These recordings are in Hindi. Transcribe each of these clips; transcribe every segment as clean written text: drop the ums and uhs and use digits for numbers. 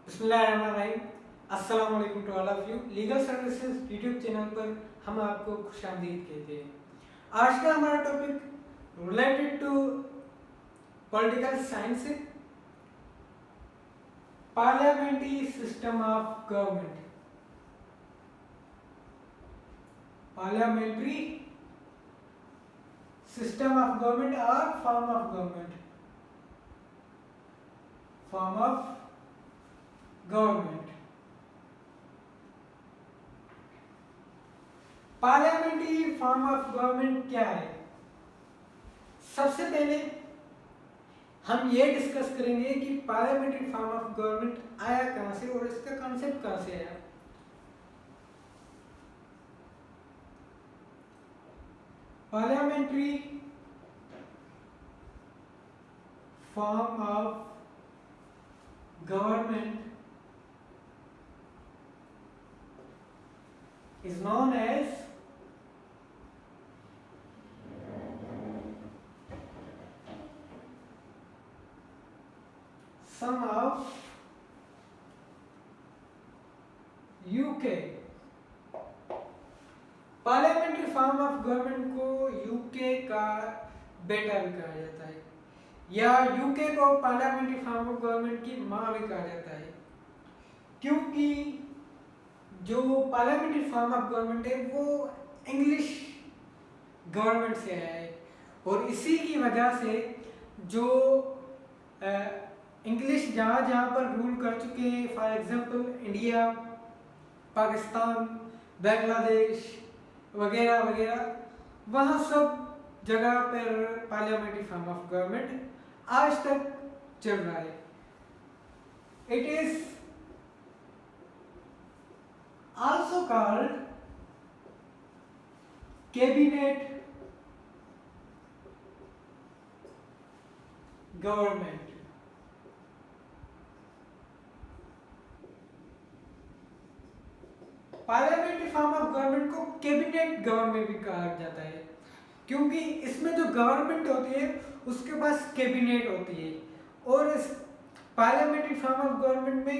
बिस्मिल्लाहिर्रहमानिर्रहीम। अस्सलाम वालेकुम to all of you. Legal services YouTube channel पर हम आपको खुशामदीद कहते हैं। आज का हमारा topic related to political science है, parliamentary system of government. Parliamentary system of government और form of government. Form of government. Parliamentary form of government क्या है? सबसे पहले हम ये डिस्कस करेंगे कि पार्लियामेंट्री फॉर्म ऑफ गवर्नमेंट आया कहां से और इसका कॉन्सेप्ट कहां से आया। Parliamentary form of government is known as sum of UK। Parliamentary form of government को यूके का बेटा भी कहा जाता है या यूके को पार्लियामेंट्री फॉर्म ऑफ गवर्नमेंट की मां भी कहा जाता है, क्योंकि जो पार्लियामेंट्री फॉर्म ऑफ गवर्नमेंट है वो इंग्लिश गवर्नमेंट से आया है और इसी की वजह से जो इंग्लिश जहाँ जहाँ पर रूल कर चुके हैं, for example India, Pakistan, Bangladesh वगैरह वगैरह, वहाँ सब जगह पर पार्लियामेंट्री फॉर्म ऑफ गवर्नमेंट आज तक चल रहा है। It is also called cabinet government। Parliamentary form of government को कैबिनेट गवर्नमेंट भी कहा जाता है, क्योंकि इसमें जो गवर्नमेंट होती है उसके पास कैबिनेट होती है और इस पार्लियामेंट्री फॉर्म ऑफ गवर्नमेंट में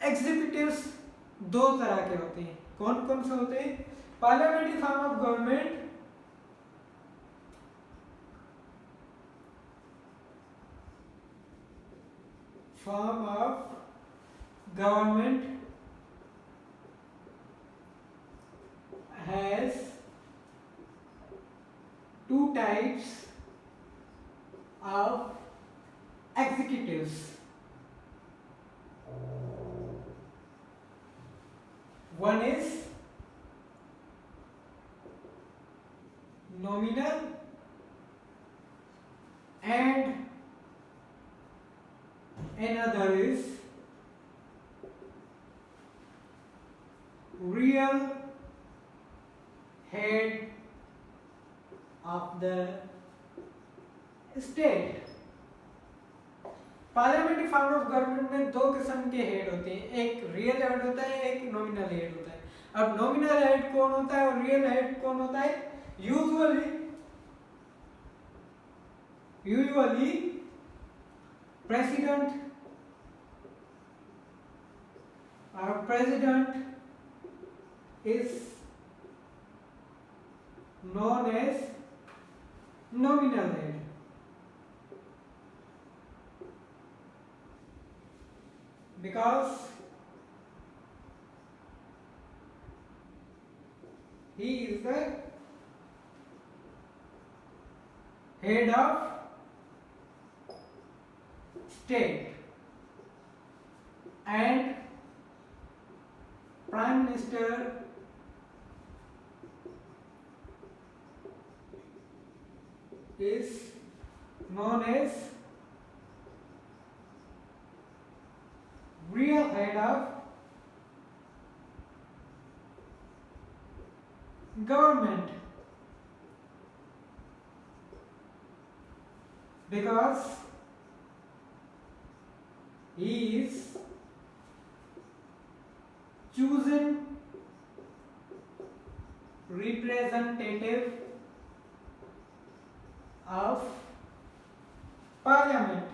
एग्जीक्यूटिव्स दो तरह के होते हैं। कौन कौन से होते हैं? Parliamentary form of government has two types of executives। One is nominal and another is real head of the state। Parliamentary form of government में दो किस्म के हेड होते हैं, एक रियल हेड होता है, एक नॉमिनल हेड होता है। अब नॉमिनल हेड कौन होता है और रियल हेड कौन होता है? Usually president is known as nominal head, because he is the head of state and prime minister is known as real head of government, because he is chosen representative of parliament।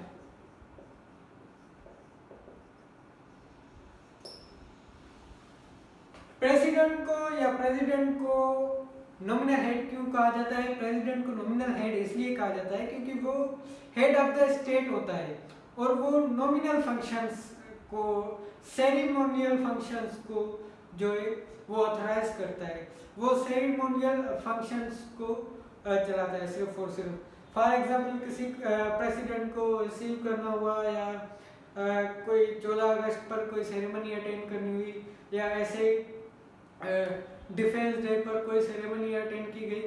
President को या प्रेसिडेंट को नॉमिनल हेड क्यों कहा जाता है? प्रेसिडेंट को नॉमिनल हेड इसलिए कहा जाता है क्योंकि वो हेड ऑफ द स्टेट होता है और वो नॉमिनल फंक्शंस को, सेरेमोनियल फंक्शंस को जो है वो ऑथराइज करता है, वो सेरेमोनियल फंक्शंस को चलाता है सिर्फ और सिर्फ। फॉर एग्जांपल किसी प्रेसिडेंट को रिसीव करना हुआ या कोई 14 अगस्त पर कोई सेरेमनी अटेंड करनी हुई या ऐसे डिफेंस डे पर कोई सेरेमनी अटेंड की गई,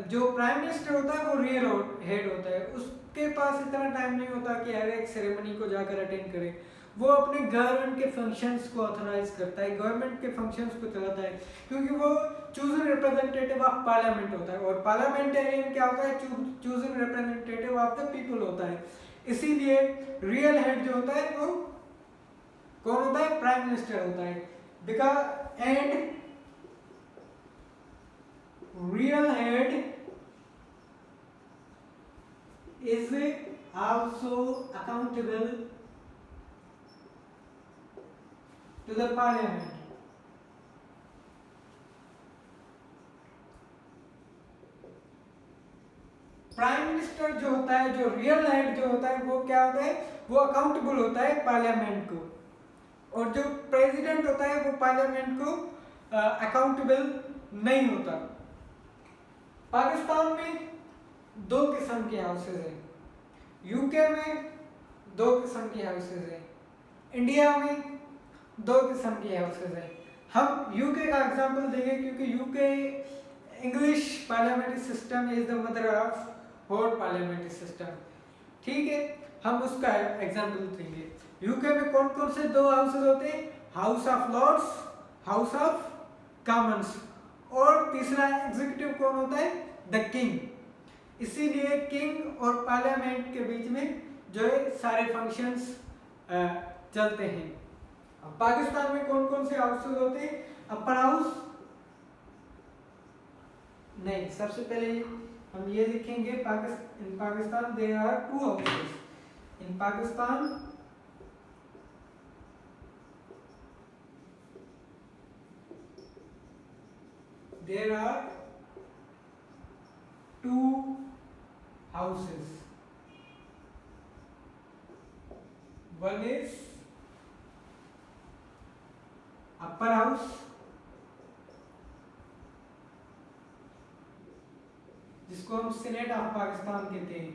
जो प्राइम मिनिस्टर होता है वो रियल हेड होता है, उसके पास इतना टाइम नहीं होता कि हर एक सेरेमनी को जाकर अटेंड करे। वो अपने गवर्नमेंट के फंक्शंस को ऑथराइज करता है, गवर्नमेंट के फंक्शंस को चलाता है, क्योंकि वो चूजन रिप्रेजेंटेटिव ऑफ पार्लियामेंट होता है और पार्लियामेंटेरियन क्या होता है? Chosen representative of the people होता है। इसीलिए रियल हेड जो होता है वो कौन होता है? प्राइम मिनिस्टर होता है। Because and real head is also accountable to the parliament. Prime minister जो होता है, जो रियल हेड जो होता है, वो क्या होता है? वो अकाउंटेबल होता है पार्लियामेंट को, और जो प्रेसिडेंट होता है वो पार्लियामेंट को अकाउंटेबल नहीं होता। पाकिस्तान में दो किस्म के हाउसेज हैं, यूके में दो किस्म के हाउसेज हैं, इंडिया में दो किस्म के हाउसेज हैं। हम यूके का एग्जांपल देंगे क्योंकि UK English parliamentary system is the mother of whole parliamentary system. ठीक है, हम उसका एग्जांपल देंगे। यूके में कौन कौन से दो हाउसेज होते हैं? House of Lords, House of Commons, और तीसरा एग्जीक्यूटिव कौन होता है? The king. इसीलिए किंग और पार्लियामेंट के बीच में जो है सारे फंक्शंस चलते हैं। अब पाकिस्तान में कौन कौन से हाउसेज होते हैं? अपर हाउस नहीं, सबसे पहले हम ये लिखेंगे in Pakistan there are two houses. In Pakistan there are two houses. One is upper house, जिसको हम सीनेट ऑफ पाकिस्तान कहते हैं,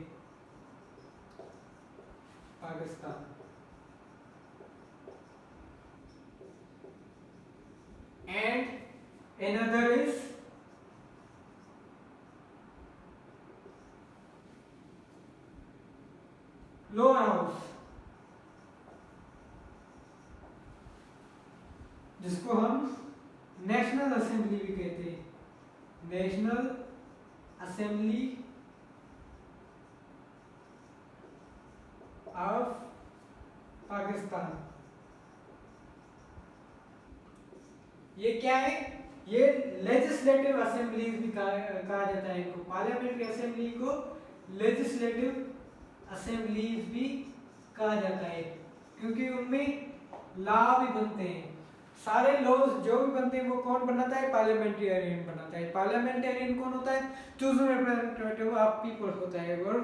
Pakistan. And another is lower house, जिसको हम नेशनल असेंबली भी कहते हैं, नेशनल असेंबली ऑफ पाकिस्तान। ये क्या है? ये लेजिस्लेटिव असेंबलीज भी कहा जाता है इनको। पार्लियामेंट्री असेंबली को लेजिस्लेटिव असेंबलीज भी कहा जाता है, क्योंकि उनमें लॉ भी बनते हैं। सारे लॉज जो भी बनते हैं वो कौन बनाता है? पार्लियामेंटेरियन बनाता है। पार्लियामेंटेरियन कौन होता है? चूजन रिप्रेजेंटेटिव ऑफ पीपल होता है। और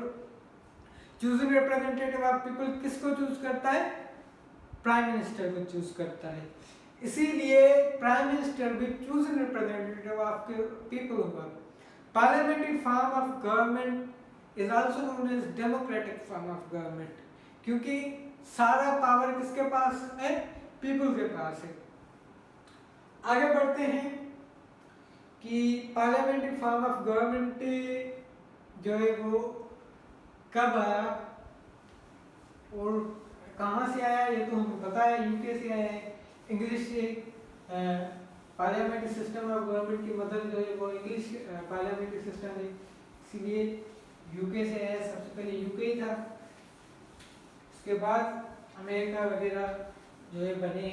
चूजन रिप्रेजेंटेटिव ऑफ पीपल किसको चूज करता है? प्राइम मिनिस्टर को चूज करता है। इसीलिए प्राइम मिनिस्टर भी चूजन रिप्रेजेंटेटिव ऑफ पीपल होगा। Parliamentary form of government is also known as democratic form of government, क्योंकि सारा पावर किसके पास है? पीपल के पास है। आगे बढ़ते हैं कि पार्लियामेंट्री फॉर्म ऑफ गवर्नमेंट जो है वो कब आया और कहाँ से आया, ये तो हमें पता है, यूके से आया है। इंग्लिश से पार्लियामेंट्री सिस्टम ऑफ गवर्नमेंट की मदद जो है वो इंग्लिश पार्लियामेंट्री सिस्टम है, इसीलिए यूके से आया। सबसे पहले यूके ही था, उसके बाद अमेरिका वगैरह जो है बने।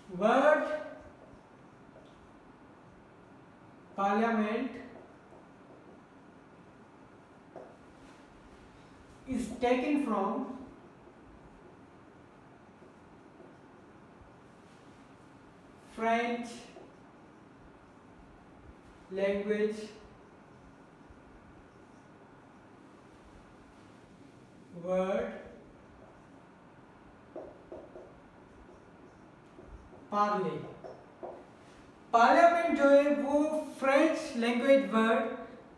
Word parliament is taken from French language word Parle. Parliament जो है वो फ्रेंच लैंग्वेज वर्ड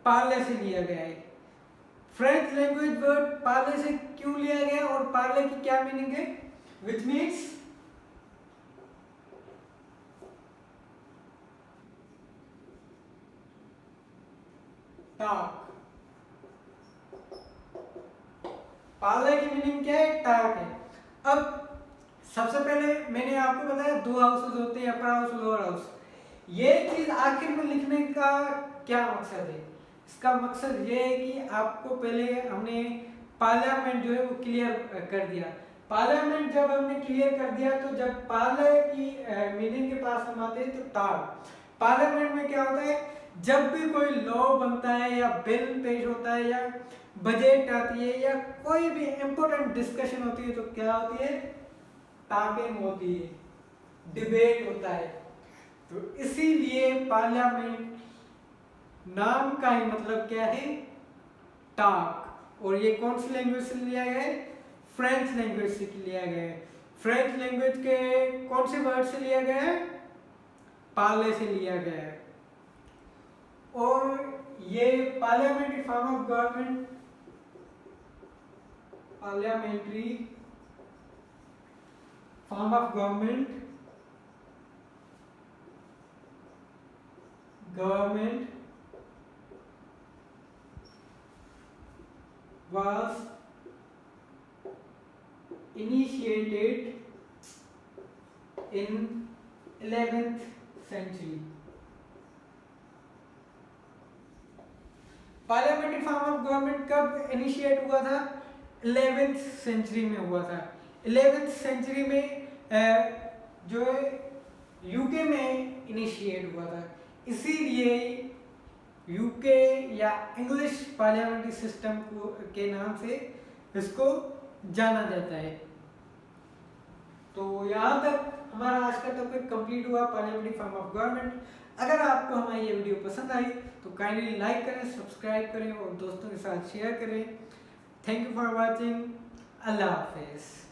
पार्ले से लिया गया है। फ्रेंच लैंग्वेज वर्ड पार्ले से क्यों लिया गया और पार्ले की क्या मीनिंग है? Which means talk. पार्ले की मीनिंग क्या है? टॉक है। अब सबसे पहले मैंने आपको बताया दो हाउसेस होते हैं, अपर हाउस लोअर हाउस। ये चीज आखिर में लिखने का क्या मकसद है? इसका मकसद ये है कि आपको पहले हमने पार्लियामेंट जो है वो क्लियर कर दिया। पार्लियामेंट जब हमने क्लियर कर दिया तो जब पार्ले की मीनिंग के पास हम आते हैं तो टॉक। पार्लियामेंट में क्या होता है? जब भी कोई लॉ बनता है या बिल पेश होता है या बजट आती है या कोई भी इंपॉर्टेंट डिस्कशन होती है तो क्या होती है? टॉकिंग होती है, डिबेट होता है। तो इसीलिए पार्लियामेंट नाम का ही मतलब क्या है? टॉक। और ये कौन सी लैंग्वेज से लिया गया है? फ्रेंच लैंग्वेज से लिया गया है। फ्रेंच लैंग्वेज के कौन से वर्ड से लिया गया है? पार्ले से लिया गया है। और ये parliamentary form of government, parliamentary form of government was initiated in 11th century। Parliamentary form of government कब इनिशिएट हुआ था? 11th सेंचुरी में हुआ था। 11th सेंचुरी में जो है यूके में इनिशिएट हुआ था। इसीलिए यूके या इंग्लिश पार्लियामेंट्री सिस्टम को के नाम से इसको जाना जाता है। तो यहाँ तक हमारा आज का टॉपिक कंप्लीट हुआ, पार्लियामेंट्री फॉर्म ऑफ गवर्नमेंट। अगर आपको हमारी ये वीडियो पसंद आई तो काइंडली लाइक करें, सब्सक्राइब करें और दोस्तों के साथ शेयर करें। Thank you for watching. अल्लाह हाफिज़।